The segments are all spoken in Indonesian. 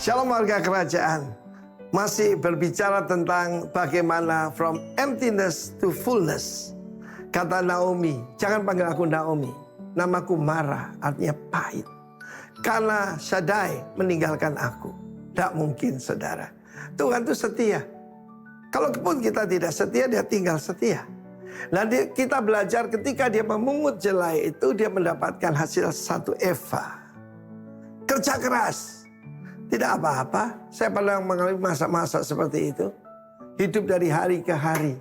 Shalom warga kerajaan. Masih berbicara tentang bagaimana from emptiness to fullness. Kata Naomi, jangan panggil aku Naomi. Namaku Mara, artinya pahit. Karena Shaddai meninggalkan aku. Tidak mungkin saudara. Tuhan itu setia. Kalaupun kita tidak setia, dia tinggal setia. Nah kita belajar ketika dia memungut jelai itu, dia mendapatkan hasil satu eva. Kerja keras. Tidak apa-apa, saya pernah mengalami masa-masa seperti itu. Hidup dari hari ke hari.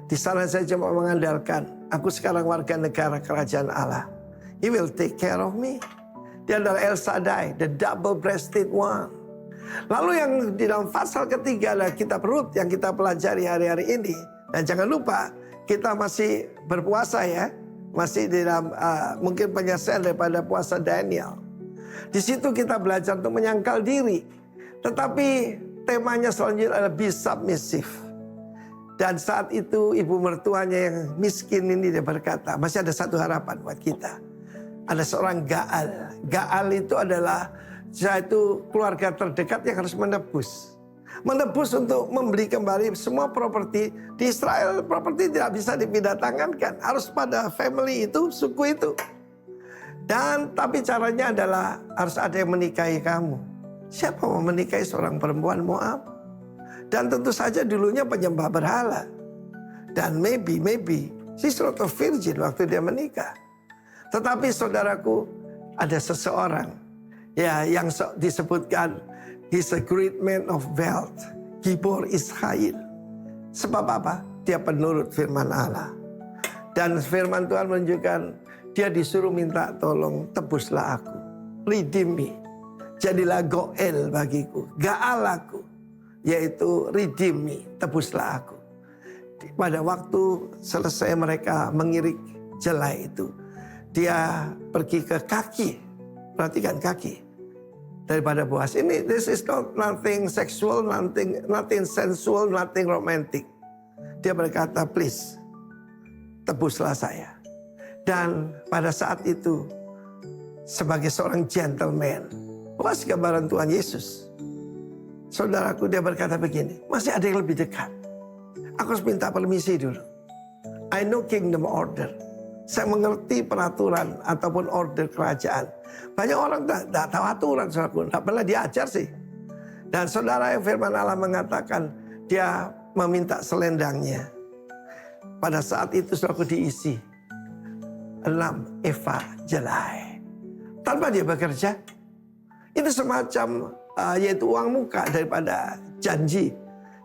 Di sana saya cuma mengandalkan, aku sekarang warga negara kerajaan Allah. He will take care of me. Dia adalah El Shaddai, the double-breasted one. Lalu yang di dalam pasal ketiga adalah kitab Rut yang kita pelajari hari-hari ini. Dan jangan lupa, kita masih berpuasa ya. Masih di dalam mungkin penyelesaian daripada puasa Daniel. Di situ kita belajar untuk menyangkal diri. Tetapi temanya selanjutnya adalah be submissive. Dan saat itu ibu mertuanya yang miskin ini dia berkata, masih ada satu harapan buat kita. Ada seorang Gaal. Gaal itu adalah satu keluarga terdekat yang harus menebus. Menebus untuk membeli kembali semua properti. Di Israel properti tidak bisa dipindah tangankan. Harus pada family itu, suku itu. Dan tapi caranya adalah harus ada yang menikahi kamu. Siapa mau menikahi seorang perempuan Moab? Dan tentu saja dulunya penyembah berhala. Dan maybe she's not a virgin waktu dia menikah. Tetapi saudaraku, ada seseorang ya yang disebutkan he's a great man of wealth, Gibor Israel. Sebab apa? Dia penurut firman Allah. Dan firman Tuhan menunjukkan dia disuruh minta tolong, tebuslah aku. Redeem me. Jadilah Goel bagiku. Gaal aku. Yaitu redeem me. Tebuslah aku. Pada waktu selesai mereka mengirik jelai itu. Dia pergi ke kaki. Perhatikan kaki. Daripada Boaz. Ini this is not nothing sexual, nothing sensual, nothing romantic. Dia berkata, please. Tebuslah saya. Dan pada saat itu, sebagai seorang gentleman, Boaz gambaran Tuhan Yesus. Saudaraku, dia berkata begini, masih ada yang lebih dekat. Aku harus minta permisi dulu. I know kingdom order. Saya mengerti peraturan ataupun order kerajaan. Banyak orang tidak tahu aturan, saudaraku. Tidak pernah diajar sih. Dan saudara yang firman Allah mengatakan, dia meminta selendangnya. Pada saat itu saudaraku diisi 6 eva jelai. Tanpa dia bekerja. Itu semacam yaitu uang muka daripada janji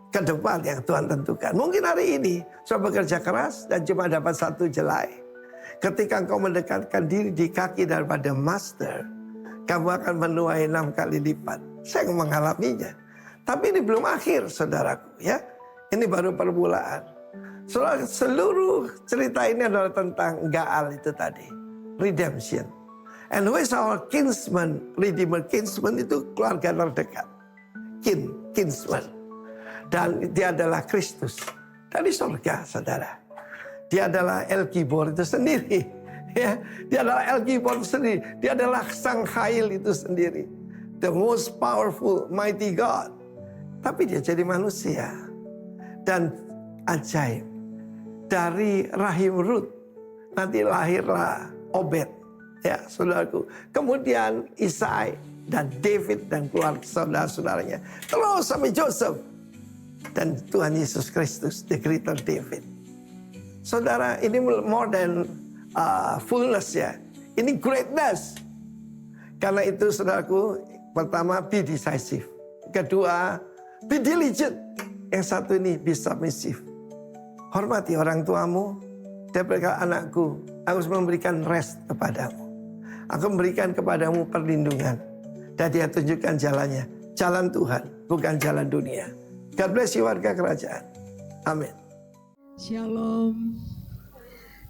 ke depan yang Tuhan tentukan. Mungkin hari ini saya bekerja keras dan cuma dapat 1 jelai. Ketika engkau mendekatkan diri di kaki daripada master, kamu akan menuai 6 kali lipat. Saya mengalaminya. Tapi ini belum akhir saudaraku ya. Ini baru permulaan. Seluruh cerita ini adalah tentang Gaal itu tadi. Redemption. And who is our kinsman? Redeemer. Kinsman itu keluarga terdekat. Kinsman. Dan dia adalah Kristus. Dari surga saudara. Dia adalah El Gibor itu sendiri. Ya, dia adalah El Gibor itu sendiri. Dia adalah Sang Khail itu sendiri. The most powerful, mighty God. Tapi dia jadi manusia. Dan ajaib. Dari rahim Rut nanti lahirlah Obed, ya saudaraku. Kemudian Isai dan David dan keluarga saudara-saudaranya. Terus sampai Joseph dan Tuhan Yesus Kristus, the greater David. Saudara, ini more than fullness ya. Ini greatness. Karena itu saudaraku, pertama be decisive. Kedua, be diligent. Yang satu ini be submissive. Hormati orang tuamu. Dia berkata, anakku, aku harus memberikan rest kepadamu. Aku memberikan kepadamu perlindungan. Dan dia tunjukkan jalannya. Jalan Tuhan, bukan jalan dunia. God bless you warga kerajaan. Amin. Shalom.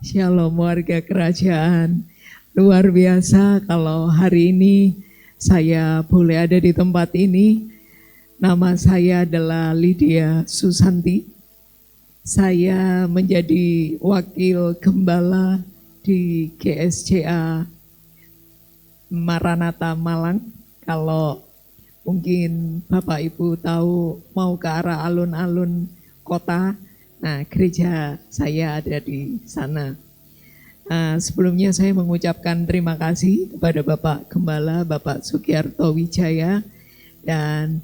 Shalom warga kerajaan. Luar biasa kalau hari ini saya boleh ada di tempat ini. Nama saya adalah Lydia Susanti. Saya menjadi wakil gembala di GSCA Maranatha Malang. Kalau Mungkin Bapak Ibu tahu mau ke arah alun-alun kota, nah gereja saya ada di sana. Sebelumnya saya mengucapkan terima kasih kepada Bapak Gembala, Bapak Sugiarto Wijaya, dan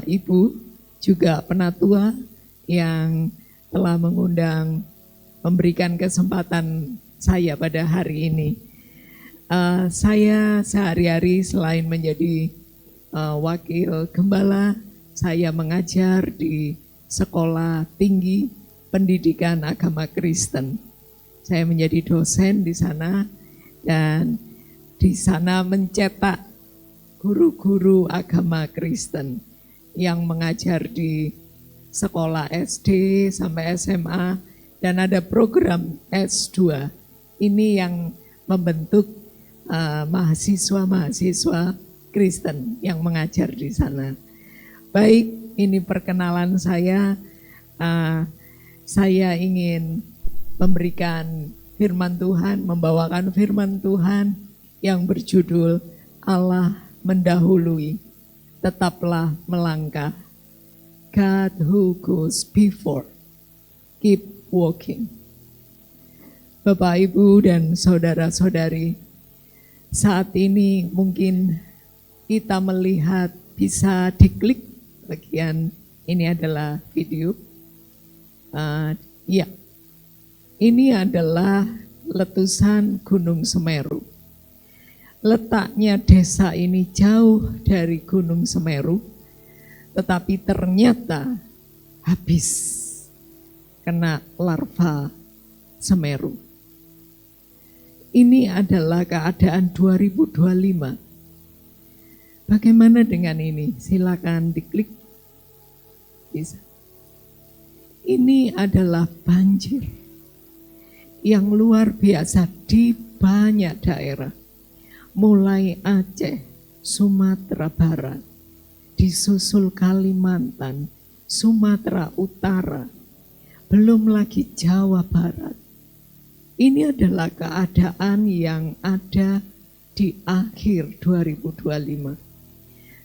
Ibu juga penatua yang telah memberikan kesempatan saya pada hari ini. Saya sehari-hari selain menjadi wakil gembala, saya mengajar di Sekolah Tinggi Pendidikan Agama Kristen. Saya menjadi dosen di sana dan di sana mencetak guru-guru agama Kristen yang mengajar di sekolah SD sampai SMA dan ada program S2. Ini yang membentuk mahasiswa-mahasiswa Kristen yang mengajar di sana. Baik, ini perkenalan saya. Saya ingin memberikan firman Tuhan, membawakan firman Tuhan yang berjudul Allah mendahului, tetaplah melangkah. God who goes before, keep walking. Bapak, Ibu, dan saudara-saudari, saat ini mungkin kita melihat, bisa diklik bagian ini adalah video. Ya, ini adalah letusan Gunung Semeru. Letaknya desa ini jauh dari Gunung Semeru, tetapi ternyata habis kena larva Semeru. Ini adalah keadaan 2025. Bagaimana dengan ini? Silakan diklik. Bisa. Ini adalah banjir yang luar biasa di banyak daerah, mulai Aceh, Sumatera Barat, disusul Kalimantan, Sumatera Utara, belum lagi Jawa Barat. Ini adalah keadaan yang ada di akhir 2025.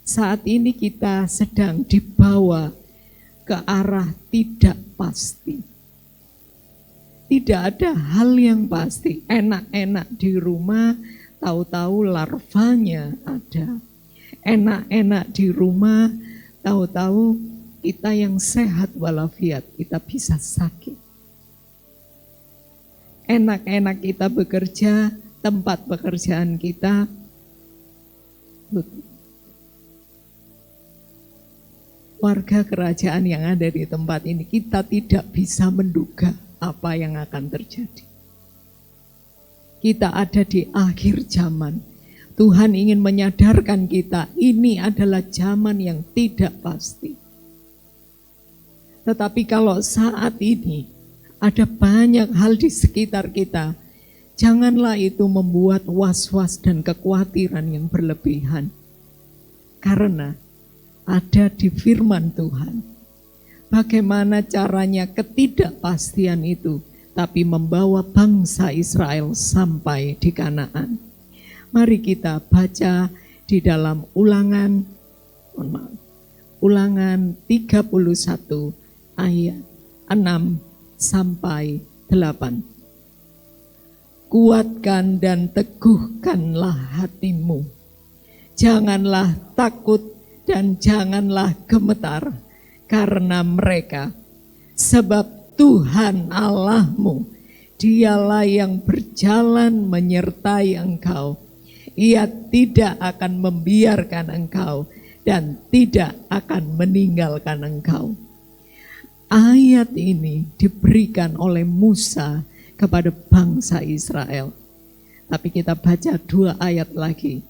Saat ini kita sedang dibawa ke arah tidak pasti. Tidak ada hal yang pasti, enak-enak di rumah, tahu-tahu larvanya ada. Enak-enak di rumah, tahu-tahu kita yang sehat walafiat, kita bisa sakit. Enak-enak kita bekerja, tempat pekerjaan kita, warga kerajaan yang ada di tempat ini, kita tidak bisa menduga apa yang akan terjadi. Kita ada di akhir zaman. Tuhan ingin menyadarkan kita, ini adalah zaman yang tidak pasti. Tetapi kalau saat ini ada banyak hal di sekitar kita, janganlah itu membuat was-was dan kekhawatiran yang berlebihan. Karena ada di firman Tuhan. Bagaimana caranya ketidakpastian itu, tapi membawa bangsa Israel sampai di Kanaan. Mari kita baca di dalam Ulangan 31 ayat 6 sampai 8. Kuatkan dan teguhkanlah hatimu. Janganlah takut dan janganlah gemetar karena mereka. Sebab Tuhan Allahmu, Dialah yang berjalan menyertai engkau. Ia tidak akan membiarkan engkau dan tidak akan meninggalkan engkau. Ayat ini diberikan oleh Musa kepada bangsa Israel. Tapi kita baca 2 ayat lagi.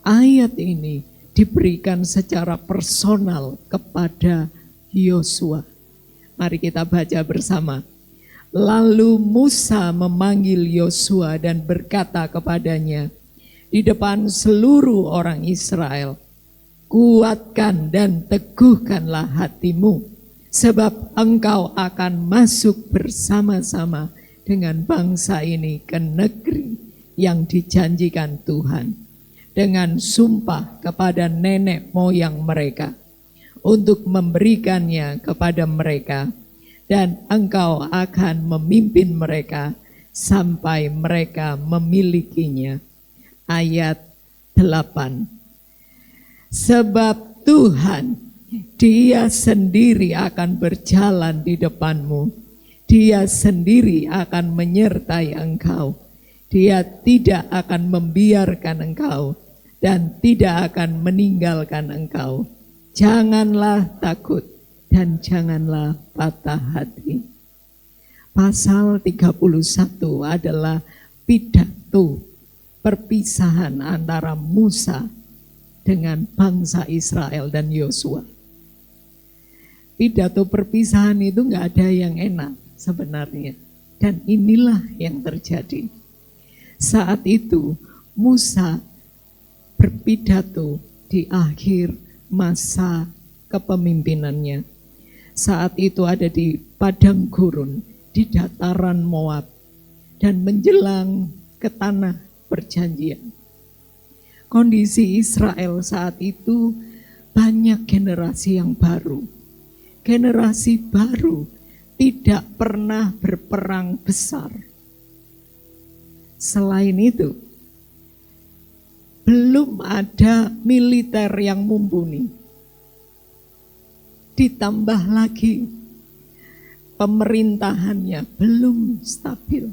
Ayat ini diberikan secara personal kepada Yosua. Mari kita baca bersama. Lalu Musa memanggil Yosua dan berkata kepadanya di depan seluruh orang Israel, kuatkan dan teguhkanlah hatimu, sebab engkau akan masuk bersama-sama dengan bangsa ini ke negeri yang dijanjikan Tuhan. dengan sumpah kepada nenek moyang mereka untuk memberikannya kepada mereka, dan engkau akan memimpin mereka sampai mereka memilikinya. Ayat 8. Sebab Tuhan, Dia sendiri akan berjalan di depanmu. Dia sendiri akan menyertai engkau. Dia tidak akan membiarkan engkau dan tidak akan meninggalkan engkau. Janganlah takut dan janganlah patah hati. Pasal 31 adalah pidato perpisahan antara Musa dengan bangsa Israel dan Yosua. Pidato perpisahan itu nggak ada yang enak sebenarnya. Dan inilah yang terjadi. Saat itu Musa berpidato di akhir masa kepemimpinannya. Saat itu ada di padang gurun, di dataran Moab, dan menjelang ke tanah perjanjian. Kondisi Israel saat itu banyak generasi yang baru. Generasi baru tidak pernah berperang besar. Selain itu, belum ada militer yang mumpuni. Ditambah lagi, pemerintahannya belum stabil.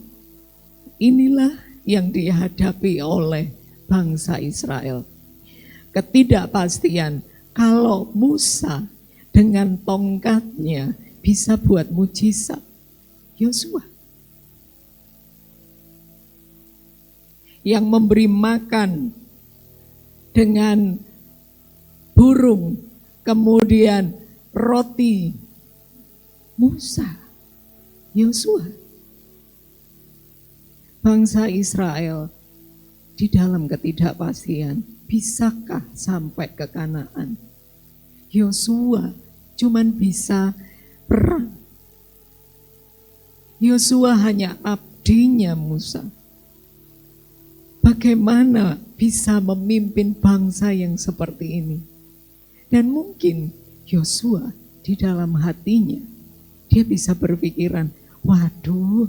Inilah yang dihadapi oleh bangsa Israel. Ketidakpastian kalau Musa dengan tongkatnya bisa buat mujizat. Yosua yang memberi makan dengan burung, kemudian roti. Musa, Yosua. Bangsa Israel di dalam ketidakpastian, bisakah sampai ke Kanaan? Yosua cuman bisa perang. Yosua hanya abdinya Musa. Bagaimana bisa memimpin bangsa yang seperti ini? Dan mungkin Yosua di dalam hatinya, dia bisa berpikiran, waduh,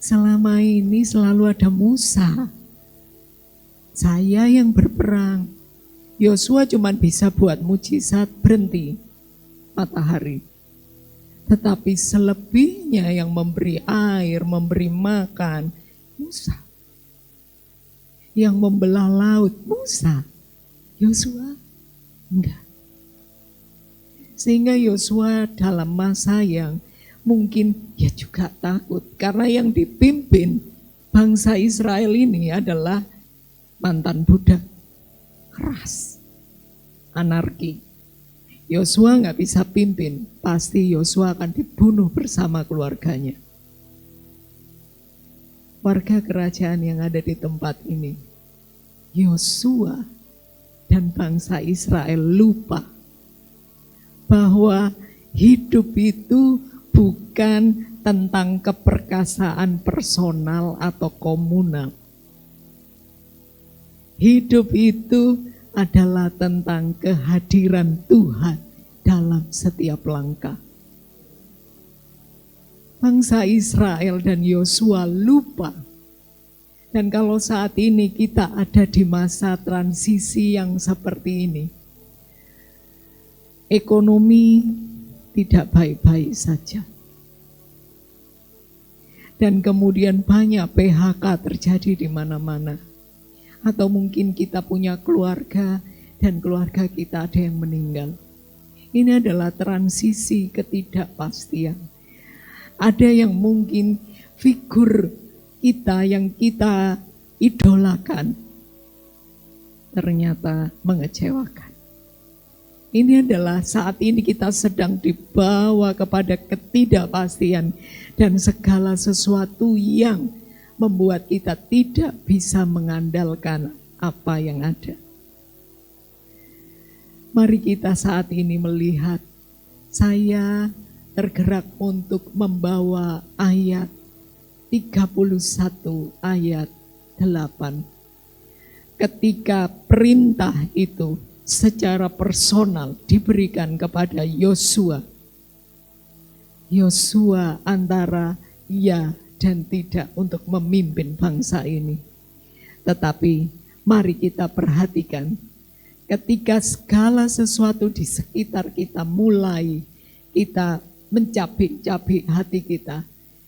selama ini selalu ada Musa. Saya yang berperang. Yosua cuma bisa buat mujizat, berhenti matahari. Tetapi selebihnya yang memberi air, memberi makan, Musa. Yang membelah laut, Musa. Yosua, enggak. Sehingga Yosua dalam masa yang mungkin ya juga takut. Karena yang dipimpin bangsa Israel ini adalah mantan budak. Keras, anarki. Yosua nggak bisa pimpin, pasti Yosua akan dibunuh bersama keluarganya. Warga kerajaan yang ada di tempat ini, Yosua dan bangsa Israel lupa bahwa hidup itu bukan tentang keperkasaan personal atau komunal. Hidup itu adalah tentang kehadiran Tuhan dalam setiap langkah. Bangsa Israel dan Yosua lupa. Dan kalau saat ini kita ada di masa transisi yang seperti ini, ekonomi tidak baik-baik saja. Dan kemudian banyak PHK terjadi di mana-mana. Atau mungkin kita punya keluarga dan keluarga kita ada yang meninggal. Ini adalah transisi ketidakpastian. Ada yang mungkin figur kita yang kita idolakan ternyata mengecewakan. Ini adalah saat ini kita sedang dibawa kepada ketidakpastian dan segala sesuatu yang membuat kita tidak bisa mengandalkan apa yang ada. Mari kita saat ini melihat, saya tergerak untuk membawa ayat 31 ayat 8. ketika perintah itu secara personal diberikan kepada Yosua. Yosua antara ya dan tidak untuk memimpin bangsa ini. Tetapi mari kita perhatikan, ketika segala sesuatu di sekitar kita mulai kita mencabik-cabik hati kita,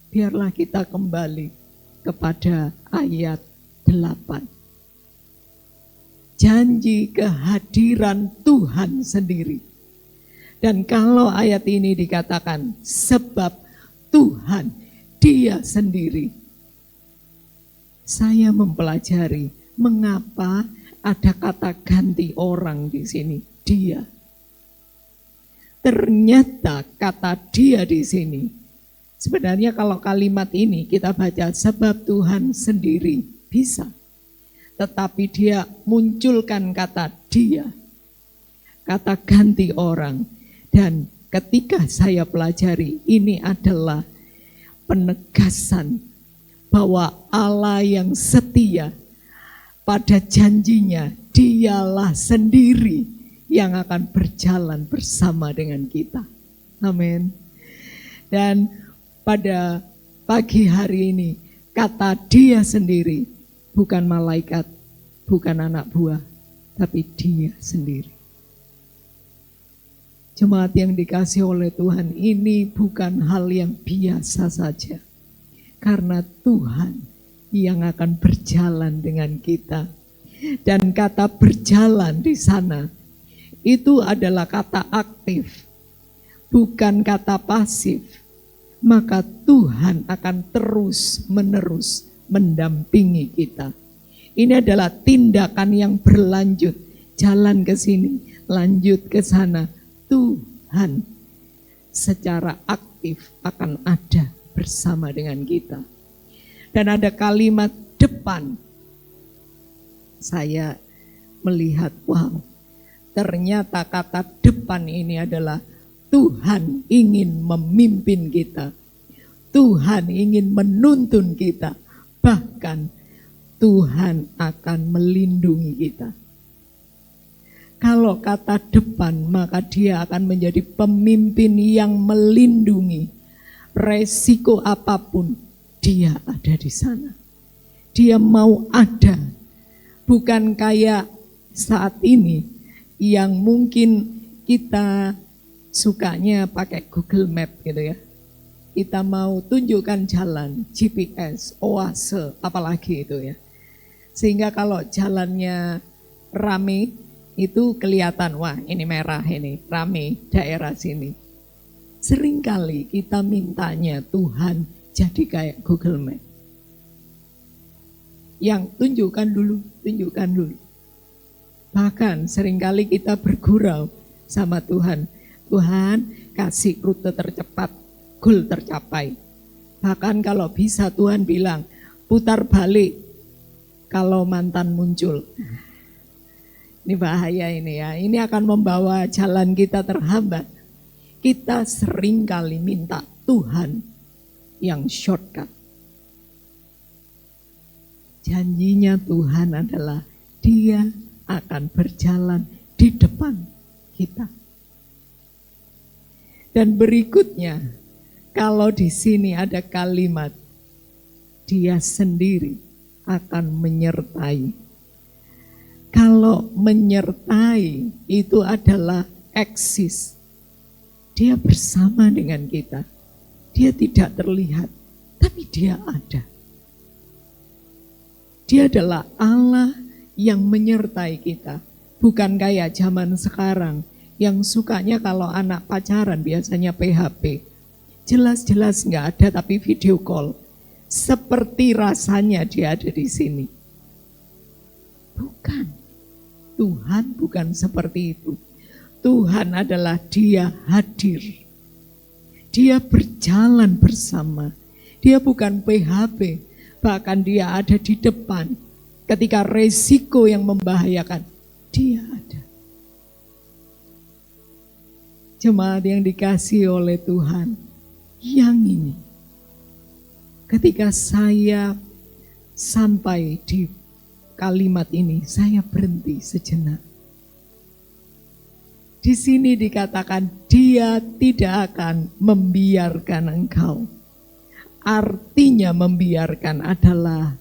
biarlah kita kembali kepada ayat 8. Janji kehadiran Tuhan sendiri. Dan kalau ayat ini dikatakan sebab Tuhan Dia sendiri. Saya mempelajari mengapa ada kata ganti orang di sini, dia. Ternyata kata dia di sini, sebenarnya kalau kalimat ini kita baca sebab Tuhan sendiri bisa. Tetapi dia munculkan kata dia, kata ganti orang. Dan ketika saya pelajari, ini adalah penegasan bahwa Allah yang setia pada janjinya, dialah sendiri yang akan berjalan bersama dengan kita. Amin. Dan pada pagi hari ini, kata dia sendiri, bukan malaikat, bukan anak buah, tapi dia sendiri. Jemaat yang dikasihi oleh Tuhan, ini bukan hal yang biasa saja. Karena Tuhan yang akan berjalan dengan kita. Dan kata berjalan di sana, itu adalah kata aktif, bukan kata pasif. Maka Tuhan akan terus menerus mendampingi kita. Ini adalah tindakan yang berlanjut. Jalan ke sini, lanjut ke sana. Tuhan secara aktif akan ada bersama dengan kita. Dan ada kalimat depan. Saya melihat, wow, ternyata kata depan ini adalah Tuhan ingin memimpin kita. Tuhan ingin menuntun kita. Bahkan Tuhan akan melindungi kita. Kalau kata depan, maka dia akan menjadi pemimpin yang melindungi. Resiko apapun, dia ada di sana. Dia mau ada. Bukan kayak saat ini yang mungkin kita sukanya pakai Google Map gitu ya. Kita mau tunjukkan jalan, GPS, oase, apalagi itu ya. Sehingga kalau jalannya rame, itu kelihatan, wah ini merah, ini rame daerah sini. Seringkali kita mintanya Tuhan jadi kayak Google Map. Yang tunjukkan dulu. Bahkan seringkali kita bergurau sama Tuhan. Tuhan kasih rute tercepat, goal tercapai. Bahkan kalau bisa Tuhan bilang, putar balik kalau mantan muncul. Ini bahaya ini ya, ini akan membawa jalan kita terhambat. Kita seringkali minta Tuhan yang shortcut. Janjinya Tuhan adalah Dia akan berjalan di depan kita. Dan berikutnya, kalau di sini ada kalimat, Dia sendiri akan menyertai. Kalau menyertai itu adalah eksis. Dia bersama dengan kita. Dia tidak terlihat, tapi dia ada. Dia adalah Allah yang menyertai kita. Bukan kayak zaman sekarang yang sukanya kalau anak pacaran biasanya PHP. Jelas-jelas nggak ada tapi video call. Seperti rasanya dia ada di sini. Bukan. Tuhan bukan seperti itu. Tuhan adalah Dia hadir. Dia berjalan bersama. Dia bukan PHP. Bahkan Dia ada di depan. Ketika resiko yang membahayakan, Dia ada. Jemaat yang dikasihi oleh Tuhan, yang ini, ketika saya sampai di kalimat ini saya berhenti sejenak. Di sini dikatakan Dia tidak akan membiarkan engkau. Artinya membiarkan adalah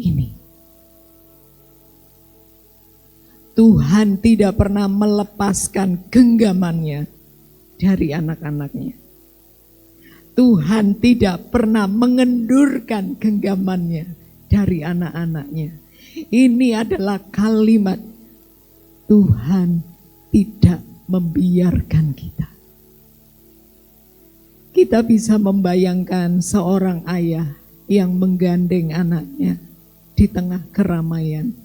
ini. Tuhan tidak pernah melepaskan genggamannya dari anak-anaknya. Tuhan tidak pernah mengendurkan genggamannya dari anak-anaknya. Ini adalah kalimat Tuhan tidak membiarkan kita. Kita bisa membayangkan seorang ayah yang menggandeng anaknya di tengah keramaian.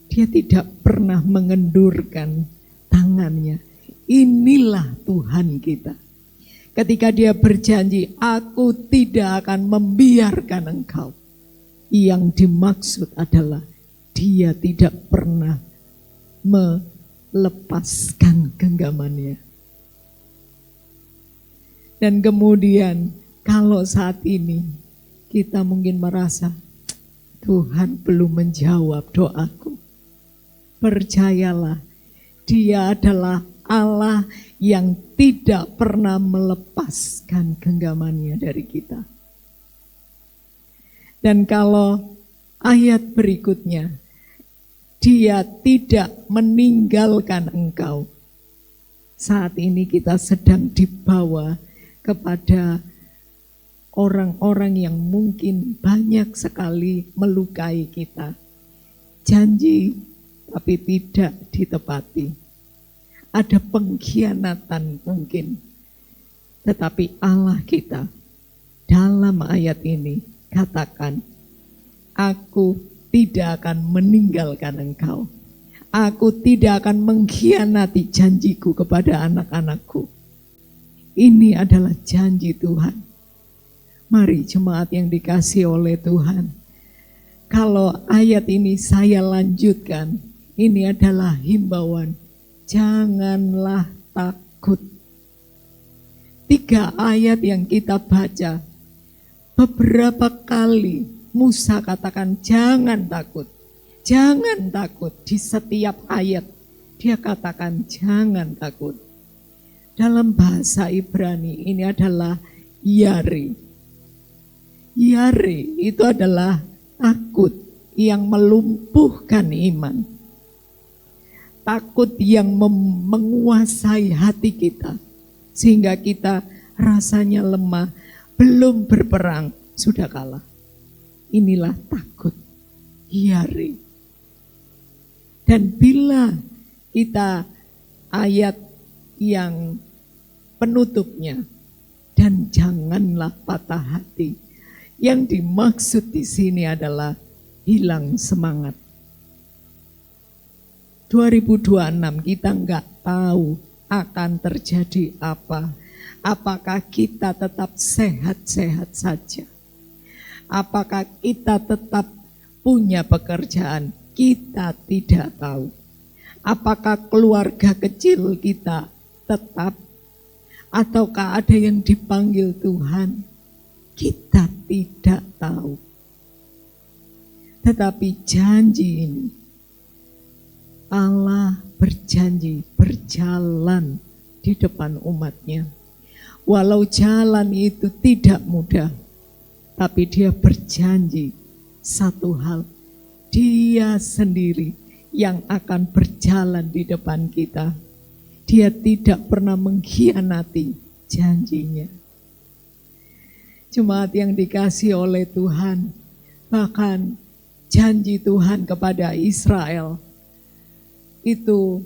Dia tidak pernah mengendurkan tangannya. Inilah Tuhan kita. Ketika dia berjanji, aku tidak akan membiarkan engkau. Yang dimaksud adalah dia tidak pernah melepaskan genggamannya. Dan kemudian kalau saat ini kita mungkin merasa Tuhan belum menjawab doaku. Percayalah, Dia adalah Allah yang tidak pernah melepaskan genggamannya dari kita. Dan kalau ayat berikutnya, Dia tidak meninggalkan engkau. Saat ini kita sedang dibawa kepada orang-orang yang mungkin banyak sekali melukai kita. Janji tapi tidak ditepati. Ada pengkhianatan mungkin. Tetapi Allah kita dalam ayat ini katakan, aku tidak akan meninggalkan engkau. Aku tidak akan mengkhianati janjiku kepada anak-anakku. Ini adalah janji Tuhan. Mari jemaat yang dikasihi oleh Tuhan. Kalau ayat ini saya lanjutkan, ini adalah himbauan. Janganlah takut. 3 ayat yang kita baca, beberapa kali Musa katakan jangan takut. Jangan takut. Di setiap ayat dia katakan jangan takut. Dalam bahasa Ibrani ini adalah yari. Yari itu adalah takut yang melumpuhkan iman. Takut yang menguasai hati kita. Sehingga kita rasanya lemah. Belum berperang, sudah kalah. Inilah takut. Yari. Dan bila kita ayat yang penutupnya. Dan janganlah patah hati. Yang dimaksud di sini adalah hilang semangat. 2026 kita nggak tahu akan terjadi apa. Apakah kita tetap sehat-sehat saja? Apakah kita tetap punya pekerjaan? Kita tidak tahu. Apakah keluarga kecil kita tetap? Ataukah ada yang dipanggil Tuhan? Kita tidak tahu. Tetapi janji ini, Allah berjanji berjalan di depan umatnya. Walau jalan itu tidak mudah, tapi Dia berjanji satu hal. Dia sendiri yang akan berjalan di depan kita. Dia tidak pernah mengkhianati janjinya. Jemaat yang dikasihi oleh Tuhan, bahkan janji Tuhan kepada Israel itu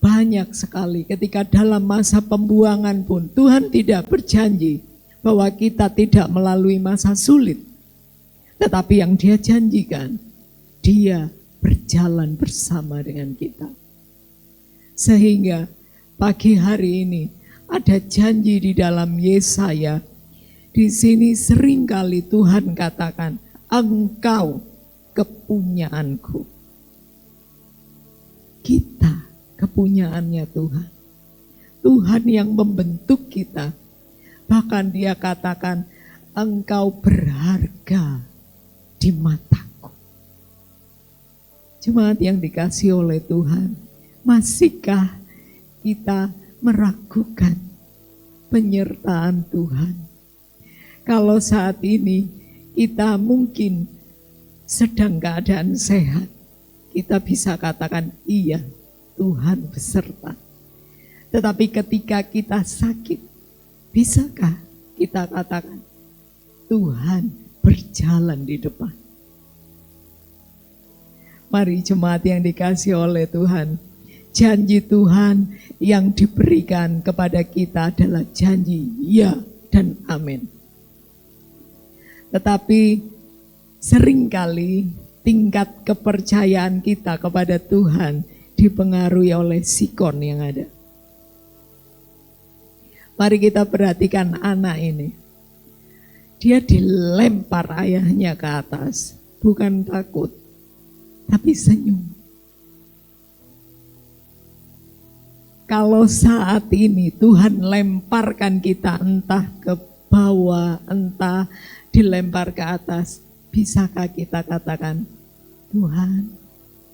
banyak sekali. Ketika dalam masa pembuangan pun Tuhan tidak berjanji bahwa kita tidak melalui masa sulit. Tetapi yang Dia janjikan, Dia berjalan bersama dengan kita. Sehingga pagi hari ini ada janji di dalam Yesaya. Di sini seringkali Tuhan katakan, engkau kepunyaanku. Kita kepunyaannya Tuhan. Tuhan yang membentuk kita. Bahkan Dia katakan, engkau berharga di mataku. Jemaat yang dikasihi oleh Tuhan, masihkah kita meragukan penyertaan Tuhan? Kalau saat ini kita mungkin sedang keadaan sehat, kita bisa katakan iya, Tuhan beserta. Tetapi ketika kita sakit, bisakah kita katakan Tuhan berjalan di depan? Mari jemaat yang dikasihi oleh Tuhan, janji Tuhan yang diberikan kepada kita adalah janji ya dan amin. Tetapi seringkali tingkat kepercayaan kita kepada Tuhan dipengaruhi oleh sikon yang ada. Mari kita perhatikan anak ini. Dia dilempar ayahnya ke atas, bukan takut, tapi senyum. Kalau saat ini Tuhan lemparkan kita entah ke bawah, entah dilempar ke atas, bisakah kita katakan, Tuhan,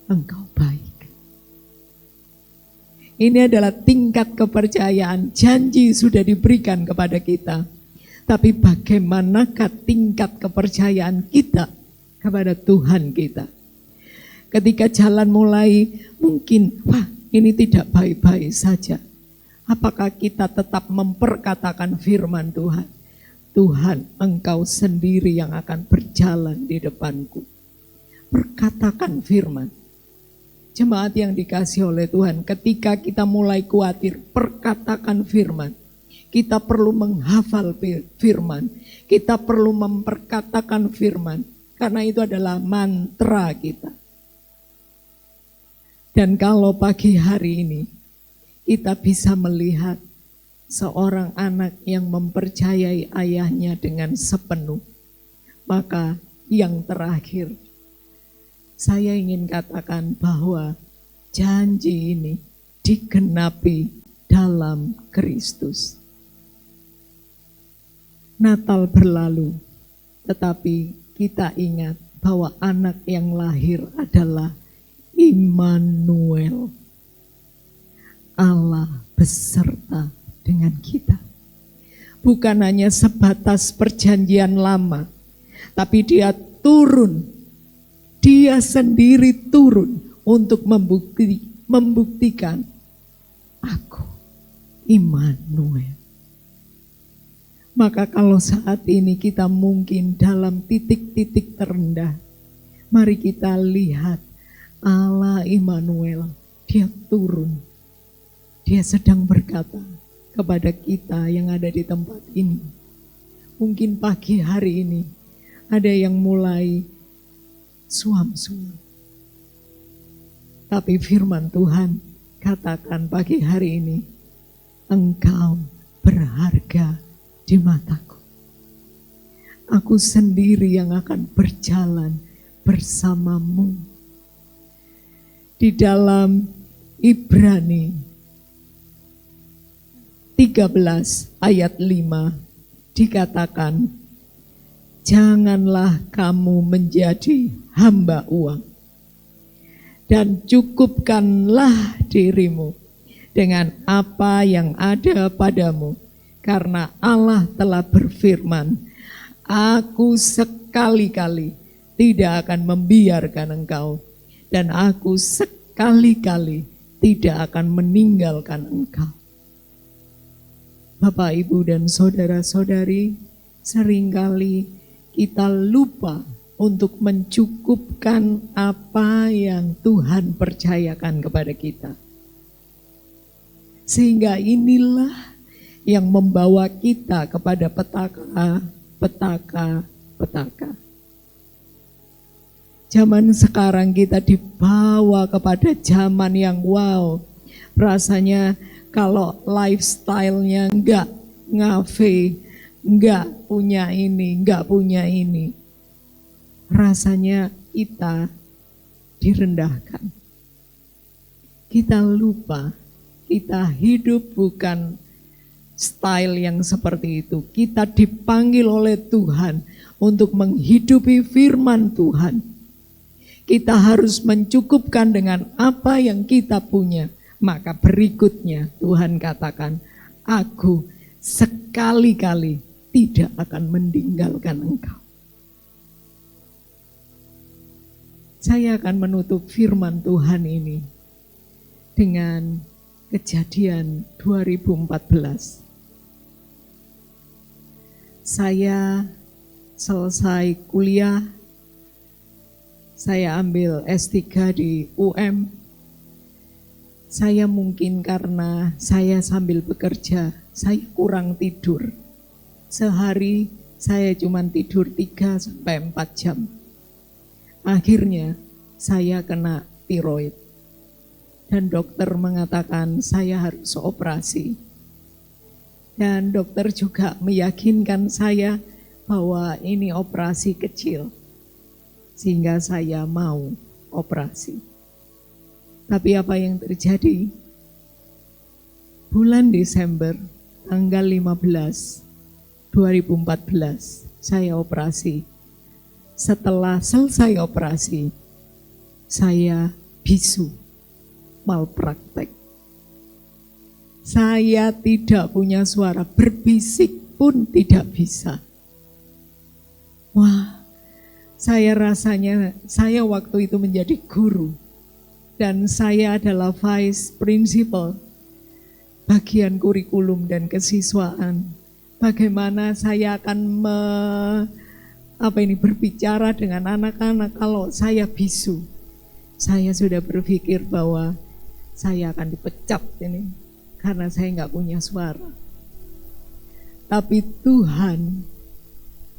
Engkau baik? Ini adalah tingkat kepercayaan, janji sudah diberikan kepada kita. Tapi bagaimanakah tingkat kepercayaan kita kepada Tuhan kita? Ketika jalan mulai mungkin, wah ini tidak baik-baik saja. Apakah kita tetap memperkatakan firman Tuhan? Tuhan, Engkau sendiri yang akan berjalan di depanku. Perkatakan firman. Jemaat yang dikasihi oleh Tuhan, ketika kita mulai khawatir, perkatakan firman. Kita perlu menghafal firman. Kita perlu memperkatakan firman. Karena itu adalah mantra kita. Dan kalau pagi hari ini, kita bisa melihat seorang anak yang mempercayai ayahnya dengan sepenuh. Maka yang terakhir, saya ingin katakan bahwa janji ini digenapi dalam Kristus. Natal berlalu, tetapi kita ingat bahwa anak yang lahir adalah Immanuel. Allah beserta dengan kita. Bukan hanya sebatas perjanjian lama, tapi dia turun. Dia sendiri turun untuk membuktikan aku Immanuel. Maka kalau saat ini kita mungkin dalam titik-titik terendah, mari kita lihat Allah Immanuel, dia turun. Dia sedang berkata kepada kita yang ada di tempat ini. Mungkin pagi hari ini ada yang mulai suam-suam. Tapi firman Tuhan katakan pagi hari ini, Engkau berharga di mataku. Aku sendiri yang akan berjalan bersamamu. Di dalam Ibrani 13 ayat 5 dikatakan, janganlah kamu menjadi hamba uang, dan cukupkanlah dirimu dengan apa yang ada padamu, karena Allah telah berfirman, aku sekali-kali tidak akan membiarkan engkau, dan aku sekali-kali tidak akan meninggalkan engkau. Bapak, Ibu, dan saudara-saudari, seringkali kita lupa untuk mencukupkan apa yang Tuhan percayakan kepada kita. Sehingga inilah yang membawa kita kepada petaka. Zaman sekarang kita dibawa kepada zaman yang wow. Rasanya kalau lifestyle-nya enggak ngafe, enggak punya ini. Rasanya kita direndahkan. Kita lupa, kita hidup bukan style yang seperti itu. Kita dipanggil oleh Tuhan untuk menghidupi firman Tuhan. Kita harus mencukupkan dengan apa yang kita punya. Maka berikutnya Tuhan katakan, aku sekali-kali tidak akan meninggalkan engkau. Saya akan menutup firman Tuhan ini dengan Kejadian 2014. Saya selesai kuliah, saya ambil S3 di UM. Saya mungkin karena saya sambil bekerja, saya kurang tidur. Sehari saya cuma tidur 3-4 jam. Akhirnya saya kena tiroid. Dan dokter mengatakan saya harus operasi. Dan dokter juga meyakinkan saya bahwa ini operasi kecil. Sehingga saya mau operasi. Tapi apa yang terjadi? Bulan Desember tanggal 15 2014 saya operasi. Setelah selesai operasi, saya bisu, malpraktek. Saya tidak punya suara, berbisik pun tidak bisa. Wah, saya waktu itu menjadi guru. Dan saya adalah vice principal bagian kurikulum dan kesiswaan. Bagaimana saya akan berbicara dengan anak-anak kalau saya bisu. Saya sudah berpikir bahwa saya akan dipecat ini karena saya nggak punya suara. Tapi Tuhan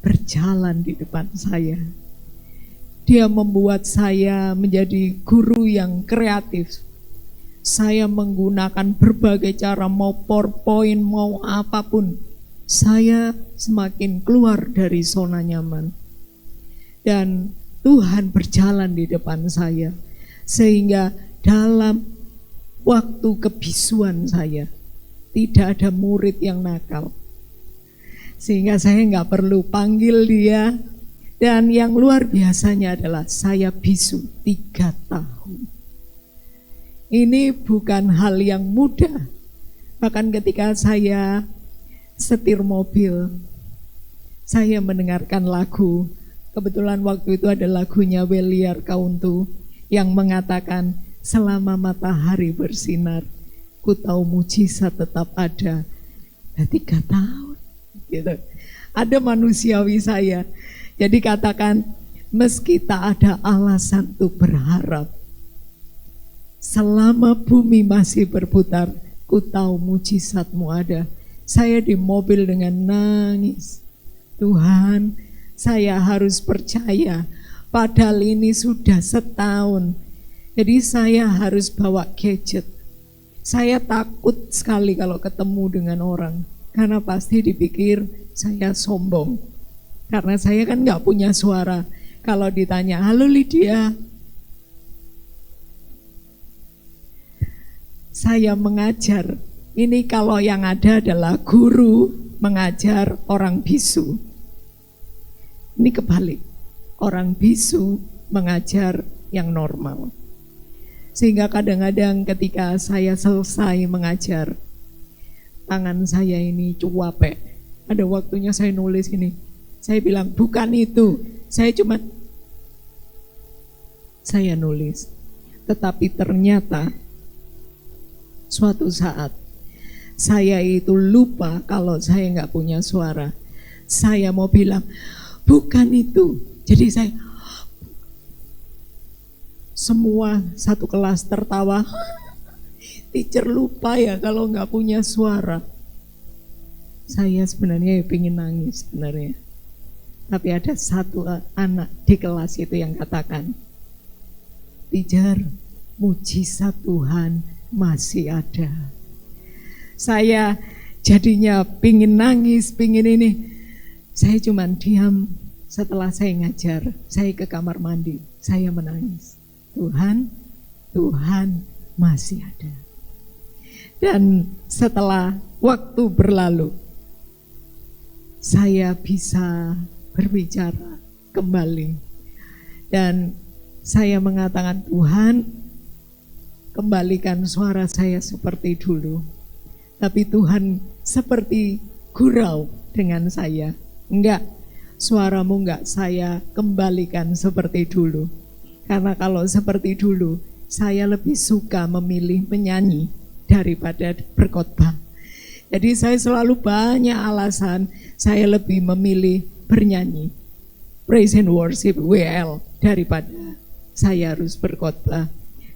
berjalan di depan saya. Dia membuat saya menjadi guru yang kreatif. Saya menggunakan berbagai cara, mau PowerPoint, mau apapun. Saya semakin keluar dari zona nyaman. Dan Tuhan berjalan di depan saya. Sehingga dalam waktu kebisuan saya, tidak ada murid yang nakal. Sehingga saya nggak perlu panggil dia. Dan yang luar biasanya adalah saya bisu 3 tahun. Ini bukan hal yang mudah. Bahkan ketika saya setir mobil, saya mendengarkan lagu. Kebetulan waktu itu ada lagunya Weliar Kauntu yang mengatakan, selama matahari bersinar, ku tahu mujizat tetap ada. 3 tahun. Gitu. Ada manusiawi saya. Jadi katakan, meski tak ada alasan untuk berharap, selama bumi masih berputar, ku tahu mujizat-Mu ada. Saya di mobil dengan nangis. Tuhan, saya harus percaya, padahal ini sudah setahun. Jadi saya harus bawa gadget. Saya takut sekali kalau ketemu dengan orang, karena pasti dipikir saya sombong. Karena saya kan nggak punya suara. Kalau ditanya, halo Lydia, saya mengajar. Ini kalau yang ada adalah guru mengajar orang bisu. Ini kebalik. Orang bisu mengajar yang normal. Sehingga kadang-kadang ketika saya selesai mengajar, tangan saya ini cuapek. Ada waktunya saya nulis ini. Saya bilang, bukan itu. Saya nulis. Tetapi ternyata suatu saat saya itu lupa kalau saya nggak punya suara. Saya mau bilang, bukan itu. Jadi saya, semua satu kelas tertawa. Teacher lupa ya kalau nggak punya suara. Saya sebenarnya pengen nangis sebenarnya. Tapi ada satu anak di kelas itu yang katakan, Teacher, mujizat Tuhan masih ada. Saya jadinya pingin nangis, pingin ini. Saya cuma diam. Setelah saya ngajar, saya ke kamar mandi, saya menangis. Tuhan masih ada. Dan setelah waktu berlalu, saya bisa berbicara kembali. Dan saya mengatakan, Tuhan, kembalikan suara saya seperti dulu. Tapi Tuhan seperti gurau dengan saya. Enggak, suaramu enggak saya kembalikan seperti dulu. Karena kalau seperti dulu, saya lebih suka memilih menyanyi daripada berkhotbah. Jadi saya selalu banyak alasan, saya lebih memilih bernyanyi. Praise and worship, WL, daripada saya harus berkhotbah.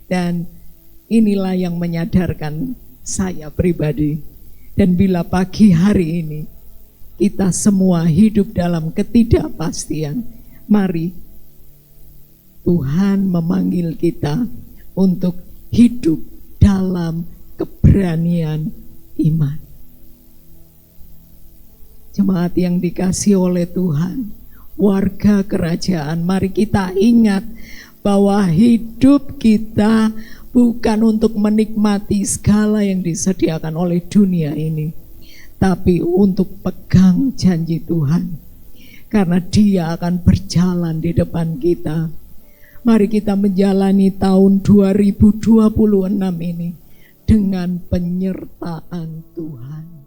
Dan inilah yang menyadarkan saya pribadi. Dan bila pagi hari ini kita semua hidup dalam ketidakpastian, mari Tuhan memanggil kita untuk hidup dalam keberanian iman. Jemaat yang dikasihi oleh Tuhan, warga kerajaan, mari kita ingat bahwa hidup kita bukan untuk menikmati segala yang disediakan oleh dunia ini, tapi untuk pegang janji Tuhan, karena Dia akan berjalan di depan kita. Mari kita menjalani tahun 2026 ini dengan penyertaan Tuhan.